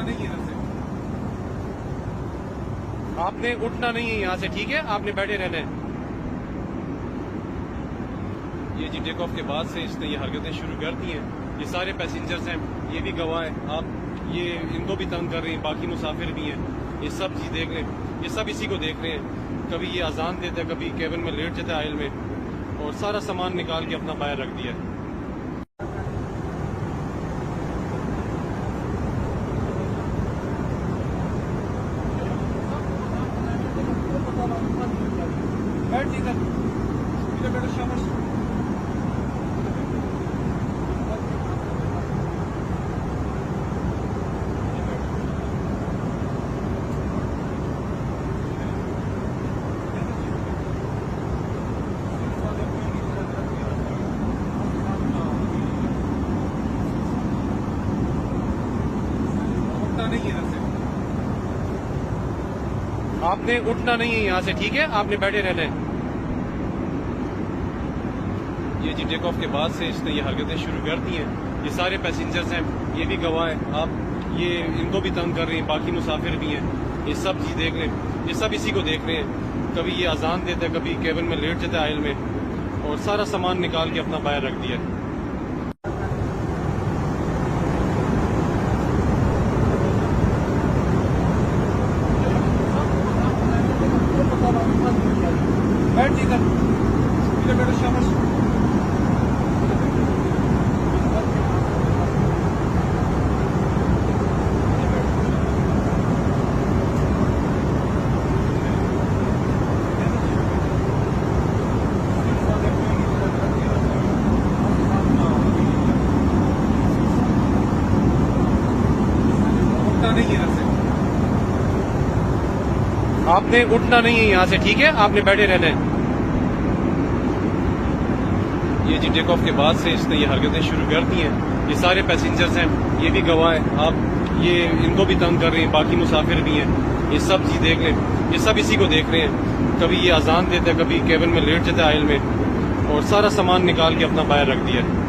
नहीं है यहाँ से। आपने उठना नहीं है यहाँ से, ठीक है? आपने बैठे रहना है। ये जी टेक ऑफ के बाद से इसने ये हरकतें शुरू कर दी हैं। ये सारे पैसेंजर्स हैं, ये भी गवाह हैं। आप ये इनको भी तंग कर रहे हैं, बाकी मुसाफिर भी हैं। ये सब चीज देख रहे हैं, ये सब इसी को देख रहे हैं। कभी ये अजान देता है, कभी केबिन में लेट जाता है आयल में, और सारा सामान निकाल के अपना बाहर रख दिया है। बैठ इधर बैठो शाबाश। नहीं है यहाँ से। आपने उठना नहीं है यहाँ से, ठीक है? आपने बैठे रहना है। ये जी टेक ऑफ के बाद से इसने ये हरकतें शुरू कर दी हैं। ये सारे पैसेंजर्स हैं, ये भी गवाह हैं। आप ये इनको भी तंग कर रहे हैं, बाकी मुसाफिर भी हैं। ये सब चीज देख रहे हैं, ये सब इसी को देख रहे हैं। कभी ये अजान देता है, कभी केबिन में लेट जाता है आयल में, और सारा सामान निकाल के अपना बाहर रख दिया है। बैठ इधर बैठो शाबाश। नहीं है यहाँ से। आपने उठना नहीं है यहाँ से, ठीक है? आपने बैठे रहना है। ये जी टेक ऑफ के बाद से इसने ये हरकतें शुरू कर दी हैं। ये सारे पैसेंजर्स हैं, ये भी गवाह हैं। आप ये इनको भी तंग कर रहे हैं, बाकी मुसाफिर भी हैं। ये सब चीज देख रहे हैं, ये सब इसी को देख रहे हैं। कभी ये अजान देता है, कभी केबिन में लेट जाता है आयल में, और सारा सामान निकाल के अपना बाहर रख दिया है।